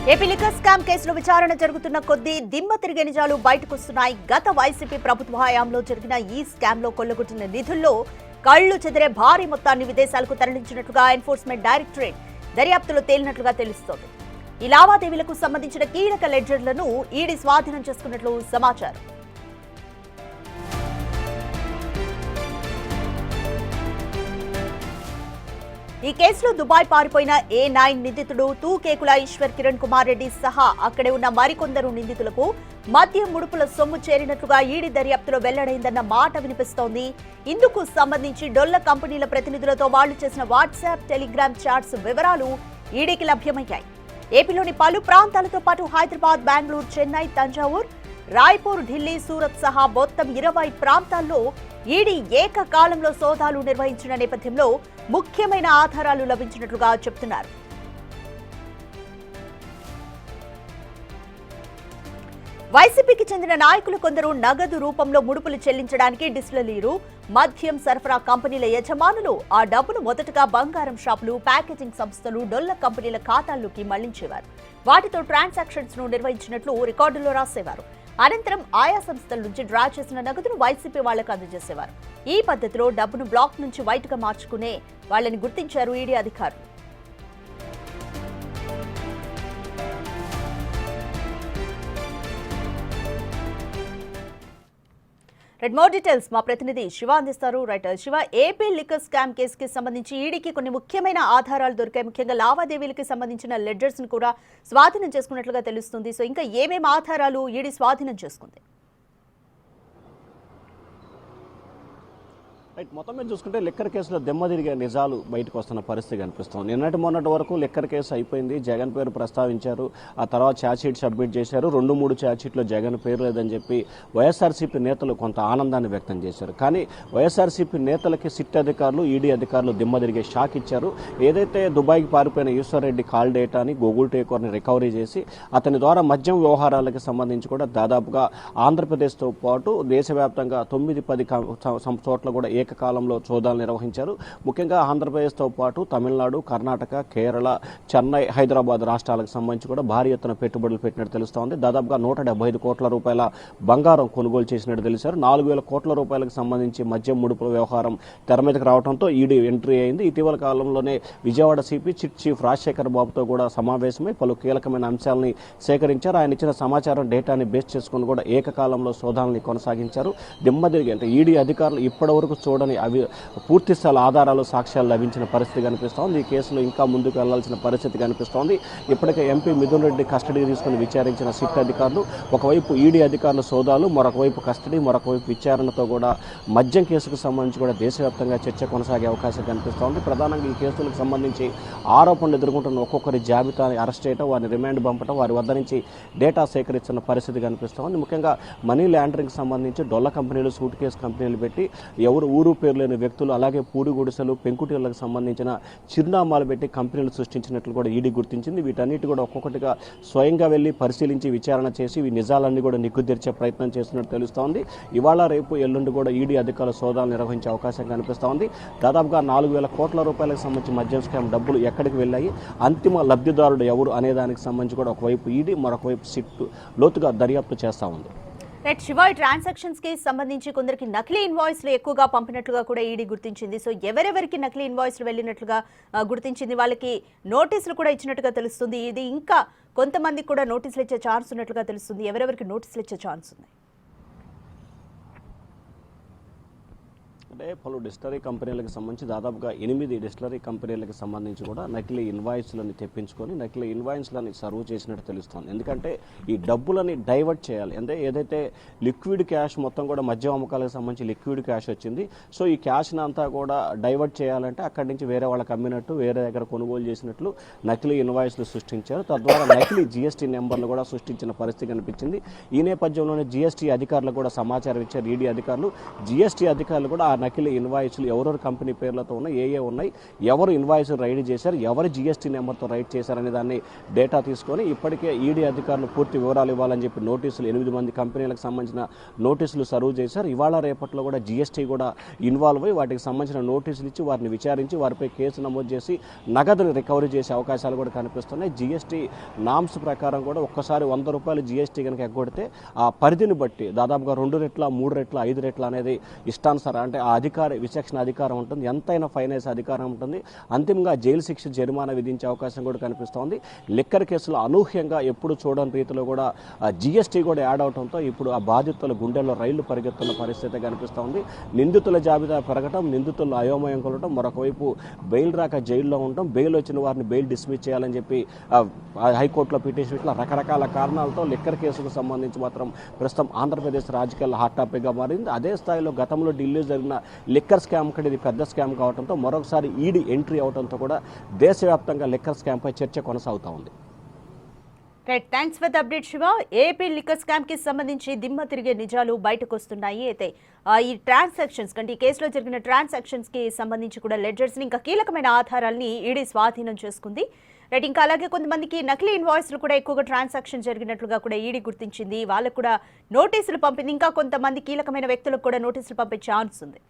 AP liquor scam కేసులో విచారణ జరుగుతున్న కొద్దీ దిమ్మ తిరిగే నిజాలు బయటకొస్తున్నాయి. గత వైసీపీ ప్రభుత్వ హయాంలో జరిగిన ఈ స్కామ్ లో కొల్లగొట్టిన నిధుల్లో కళ్లు చెదిరే భారీ మొత్తాన్ని విదేశాలకు తరలించినట్లుగా ఎన్ఫోర్స్మెంట్ డైరెక్టరేట్ దర్యాప్తులో తేలినట్లుగా తెలుస్తోంది. ఈ లావాదేవీలకు సంబంధించిన కీలక లెడ్జర్లను ఈడీ స్వాధీనం చేసుకున్నట్లు సమాచారం. ఈ కేసులో దుబాయ్ పారిపోయిన A9 నిందితుడు తూకేకుల ఈశ్వర్ కిరణ్ కుమార్ రెడ్డి సహా అక్కడే ఉన్న మరికొందరు నిందితులకు మద్యం ముడుపుల సొమ్ము చేరినట్లుగా ఈడీ దర్యాప్తులో వెల్లడైందన్న మాట వినిపిస్తోంది. ఇందుకు సంబంధించి డొల్ల కంపెనీల ప్రతినిధులతో వాళ్లు చేసిన వాట్సాప్, టెలిగ్రామ్ చాట్స్ వివరాలు ఈడీకి లభ్యమయ్యాయి. ఏపీలోని పలు ప్రాంతాలతో పాటు హైదరాబాద్, బెంగళూరు, చెన్నై, తంజావూర్, రాయ్పూర్, ఢిల్లీ, సూరత్ సహా మొత్తం 20 ప్రాంతాల్లో ఈడీ ఏకకాలంలో సోదాలు నిర్వహించిన నేపథ్యంలో ముఖ్యమైన ఆధారాలు లభించినట్లుగా చెబుతున్నారు. వైసీపీకి చెందిన నాయకులు కొందరు నగదు రూపంలో ముడుపులు చెల్లించడానికి డిస్టిలరీలు, మద్యం సరఫరా కంపెనీల యజమానులు ఆ డబ్బును మొదటగా బంగారం షాపులు, ప్యాకేజింగ్ సంస్థలు, డొల్ల కంపెనీల ఖాతాల్లోకి మళ్లించేవారు. వాటితో ట్రాన్సాక్షన్స్ ను నిర్వహించినట్లు రికార్డుల్లో రాసేవారు. అనంతరం ఆయా సంస్థల నుంచి డ్రా చేసిన నగదును వైసీపీ వాళ్లకు అందజేసేవారు. ఈ పద్ధతిలో డబ్బును బ్లాక్ నుంచి వైట్గా మార్చుకునే వాళ్లని గుర్తించారు ఈడీ అధికారులు. రెడ్ మోర్ డీటెయిల్స్ మా ప్రతినిధి శివ అందిస్తారు. Right Shiva, AP liquor scam కేసుకి సంబంధించి ఈడీకి కొన్ని ముఖ్యమైన ఆధారాలు దొరికాయి. ముఖ్యంగా లావాదేవీలకి సంబంధించిన లెడ్జర్స్ ను కూడా స్వాధీనం చేసుకున్నట్లుగా తెలుస్తుంది. సో ఇంకా ఏమేమి ఆధారాలు ఈడీ స్వాధీనం చేసుకుంది? మొత్తం మీద చూసుకుంటే లిక్కర్ కేసులో దెమ్మ తిరిగే నిజాలు బయటకు వస్తున్న పరిస్థితి కనిపిస్తుంది. నిన్నటి మొన్నటి వరకు లిక్కర్ కేసు అయిపోయింది, జగన్ పేరు ప్రస్తావించారు, ఆ తర్వాత ఛార్జ్షీట్ సబ్మిట్ చేశారు. 2-3 ఛార్జ్షీట్లో జగన్ పేరు లేదని చెప్పి వైఎస్ఆర్సీపీ నేతలు కొంత ఆనందాన్ని వ్యక్తం చేశారు. కానీ వైఎస్ఆర్సీపీ నేతలకి సిట్ అధికారులు, ఈడీ అధికారులు దిమ్మ తిరిగే షాక్ ఇచ్చారు. ఏదైతే దుబాయ్కి పారిపోయిన ఈశ్వర్ రెడ్డి కాల్ డేటాని, గూగుల్ టేకోర్ని రికవరీ చేసి అతని ద్వారా మద్యం వ్యవహారాలకు సంబంధించి కూడా దాదాపుగా ఆంధ్రప్రదేశ్తో పాటు దేశవ్యాప్తంగా 9-10 చోట్ల కూడా ఏకకాలంలో సోదాలు నిర్వహించారు. ముఖ్యంగా ఆంధ్రప్రదేశ్తో పాటు తమిళనాడు, కర్ణాటక, కేరళ, చెన్నై, హైదరాబాద్ రాష్ట్రాలకు సంబంధించి కూడా భారీ ఎత్తున పెట్టుబడులు పెట్టినట్టు తెలుస్తోంది. దాదాపుగా 175 కోట్ల రూపాయల బంగారం కొనుగోలు చేసినట్టు తెలిసారు. 4,000 కోట్ల రూపాయలకు సంబంధించి మద్యం ముడుపుల వ్యవహారం తెర మీదకి రావడంతో ఈడీ ఎంట్రీ అయింది. ఇటీవల కాలంలోనే Vijayawada CP chit chief Rajasekhar బాబుతో కూడా సమావేశమై పలు కీలకమైన అంశాలని సేకరించారు. ఆయన ఇచ్చిన సమాచారం, డేటాని బేస్ చేసుకుని కూడా ఏకకాలంలో సోదాలని కొనసాగించారు. దిమ్మదిరిగి అంటే ఈడీ అధికారులు ఇప్పటి వరకు చూడని అవి పూర్తి స్థాయి ఆధారాలు, సాక్ష్యాలు లభించిన పరిస్థితి కనిపిస్తోంది. ఈ కేసులో ఇంకా ముందుకు వెళ్లాల్సిన పరిస్థితి కనిపిస్తోంది. ఇప్పటికే ఎంపీ మిథున్ రెడ్డి కస్టడీ తీసుకుని విచారించిన సిట్ అధికారులు ఒకవైపు ఈడీ అధికారుల సోదాలు, మరొకవైపు కస్టడీ, మరొకవైపు విచారణతో కూడా మద్యం కేసుకు సంబంధించి కూడా దేశవ్యాప్తంగా చర్చ కొనసాగే అవకాశం కనిపిస్తోంది. ప్రధానంగా ఈ కేసులకు సంబంధించి ఆరోపణలు ఎదుర్కొంటున్న ఒక్కొక్కరి జాబితాని అరెస్ట్ చేయడం, వారిని రిమాండ్ పంపడం, వారి వద్ద నుంచి డేటా సేకరిస్తున్న పరిస్థితి కనిపిస్తోంది. ముఖ్యంగా మనీ లాండరింగ్ సంబంధించి డొల్ల కంపెనీలు, సూట్ కేసు కంపెనీలు పెట్టి ఎవరు ఊరు పేరు లేని వ్యక్తులు, అలాగే పూరి గుడిసెలు, పెంకుటీలకు సంబంధించిన చిరునామాలు పెట్టి కంపెనీలు సృష్టించినట్లు కూడా ఈడీ గుర్తించింది. వీటన్నిటి కూడా ఒక్కొక్కటిగా స్వయంగా వెళ్లి పరిశీలించి విచారణ చేసి ఈ నిజాలన్నీ కూడా నిగ్గుదీర్చే ప్రయత్నం చేస్తున్నట్టు తెలుస్తోంది. ఇవాళ, రేపు, ఎల్లుండి కూడా ఈడీ అధికారులు సోదాలు నిర్వహించే అవకాశం కనిపిస్తోంది. దాదాపుగా 4,000 కోట్ల రూపాయలకు సంబంధించి మద్యం స్కామ్ డబ్బులు ఎక్కడికి వెళ్ళాయి, అంతిమ లబ్ధిదారుడు ఎవరు అనే దానికి సంబంధించి కూడా ఒకవైపు ఈడీ, మరొకవైపు సిట్ లోతుగా దర్యాప్తు చేస్తా ఉంది. రైట్ శివ, ఈ ట్రాన్సాక్షన్స్ కి సంబంధించి కొందరికి నకిలీ ఇన్వాయిస్లు ఎక్కువగా పంపినట్లుగా కూడా ఈడీ గుర్తించింది. సో ఎవరెవరికి నకిలీ ఇన్వాయిస్లు వెళ్ళినట్లుగా గుర్తించింది, వాళ్ళకి నోటీసులు కూడా ఇచ్చినట్టుగా తెలుస్తుంది. ఇది ఇంకా కొంతమందికి కూడా నోటీసులు ఇచ్చే ఛాన్స్ ఉన్నట్లుగా తెలుస్తుంది. ఎవరెవరికి నోటీసులు ఇచ్చే ఛాన్స్ ఉంది? అంటే పలు డిస్టిలరీ కంపెనీలకు సంబంధించి దాదాపుగా 8 డిస్టిలరీ కంపెనీలకు సంబంధించి కూడా నకిలీ ఇన్వాయిస్లను తెప్పించుకొని నకిలీ ఇన్వాయిస్లని సర్వ్ చేసినట్టు తెలుస్తోంది. ఎందుకంటే ఈ డబ్బులని డైవర్ట్ చేయాలి. అంటే ఏదైతే లిక్విడ్ క్యాష్ మొత్తం కూడా మద్యం అమ్మకాలకు సంబంధించి లిక్విడ్ క్యాష్ వచ్చింది, సో ఈ క్యాష్ని అంతా కూడా డైవర్ట్ చేయాలంటే అక్కడి నుంచి వేరే వాళ్ళకి అమ్మినట్టు, వేరే దగ్గర కొనుగోలు చేసినట్లు నకిలీ ఇన్వాయిస్లు సృష్టించారు. తద్వారా నకిలీ జీఎస్టీ నెంబర్లు కూడా సృష్టించిన పరిస్థితి కనిపించింది. ఈ నేపథ్యంలోనే జీఎస్టీ అధికారులు కూడా సమాచారం ఇచ్చారు ఈడీ అధికారులు. జీఎస్టీ అధికారులు కూడా ఆ నకిలీ ఇన్వాయిస్లు ఎవరెవరు కంపెనీ పేర్లతో ఉన్నాయి, ఏ ఉన్నాయి, ఎవరు ఇన్వాయిస్ రైడ్ చేశారు, ఎవరు జీఎస్టీ నెంబర్తో రైడ్ చేశారనే దాన్ని డేటా తీసుకొని ఇప్పటికే ఈడీ అధికారులు పూర్తి వివరాలు ఇవ్వాలని చెప్పి నోటీసులు 8 మంది కంపెనీలకు సంబంధించిన నోటీసులు సర్వ్ చేశారు. ఇవాళ రేపట్లో కూడా జీఎస్టీ కూడా ఇన్వాల్వ్ అయ్యి వాటికి సంబంధించిన నోటీసులు ఇచ్చి వారిని విచారించి వారిపై కేసు నమోదు చేసి నగదును రికవరీ చేసే అవకాశాలు కూడా కనిపిస్తున్నాయి. జీఎస్టీ నామ్స్ ప్రకారం కూడా ఒక్కసారి 100 రూపాయలు జీఎస్టీ కనుక ఎగ్గొడితే ఆ పరిధిని బట్టి దాదాపుగా 2 రెట్ల 3 రెట్ల 5 రెట్ల అనేది ఇష్టానుసారం అంటే ఆ విచక్షణ అధికారం ఉంటుంది, ఎంతైనా ఫైన్ వేసే అధికారం ఉంటుంది. అంతిమంగా జైలు శిక్ష జరిమానా విధించే అవకాశం కూడా కనిపిస్తోంది. లిక్కర్ కేసులో అనూహ్యంగా ఎప్పుడు చూడని రీతిలో కూడా జీఎస్టీ కూడా యాడ్ అవడంతో ఇప్పుడు ఆ బాధితుల గుండెల్లో రైళ్లు పరిగెత్తున్న పరిస్థితి కనిపిస్తోంది. నిందితుల జాబితా పెరగటం, నిందితులు అయోమయం కొలటం, మరొక వైపు బెయిల్ రాక జైల్లో ఉండటం, బెయిల్ వచ్చిన వారిని బెయిల్ డిస్మిస్ చేయాలని చెప్పి హైకోర్టులో పిటిషన్ ఇట్లా రకరకాల కారణాలతో లిక్కర్ కేసుకు సంబంధించి మాత్రం ప్రస్తుతం ఆంధ్రప్రదేశ్ రాజకీయాల్లో హాట్ టాపిక్గా మారింది. అదే స్థాయిలో గతంలో ఢిల్లీ జరిగిన లిక్కర్ స్కామ్ కంటే ఇది పెద్ద స్కామ్ కావడంతో మరొకసారి ఈడీ ఎంట్రీ అవడంతో కూడా దేశవ్యాప్తంగా లిక్కర్ స్కామ్పై చర్చ కొనసాగుతూ ఉంది. Right, thanks for the update Shiva. AP liquor scam కి సంబంధించి దిమ్మ తిరిగే నిజాలు బయటకు వస్తున్నాయి. అయితే ఈ ట్రాన్సాక్షన్స్ కంటే ఈ కేసులో జరిగిన ట్రాన్సాక్షన్స్ కి సంబంధించి కూడా లెడ్జర్స్ ని ఇంకా కీలకమైన ఆధారాలని ఈడీ స్వాధీనం చేసుకుంది. రైట్, ఇంకా అలాగే కొంతమందికి నకిలీ ఇన్వాయిస్లు కూడా ఎక్కువగా ట్రాన్సాక్షన్ జరిగినట్లుగా కూడా ఈడీ గుర్తించింది. వాళ్ళకు కూడా నోటీసులు పంపింది. ఇంకా కొంతమంది కీలకమైన వ్యక్తులకు కూడా నోటీసులు పంపే ఛాన్స్ ఉంది.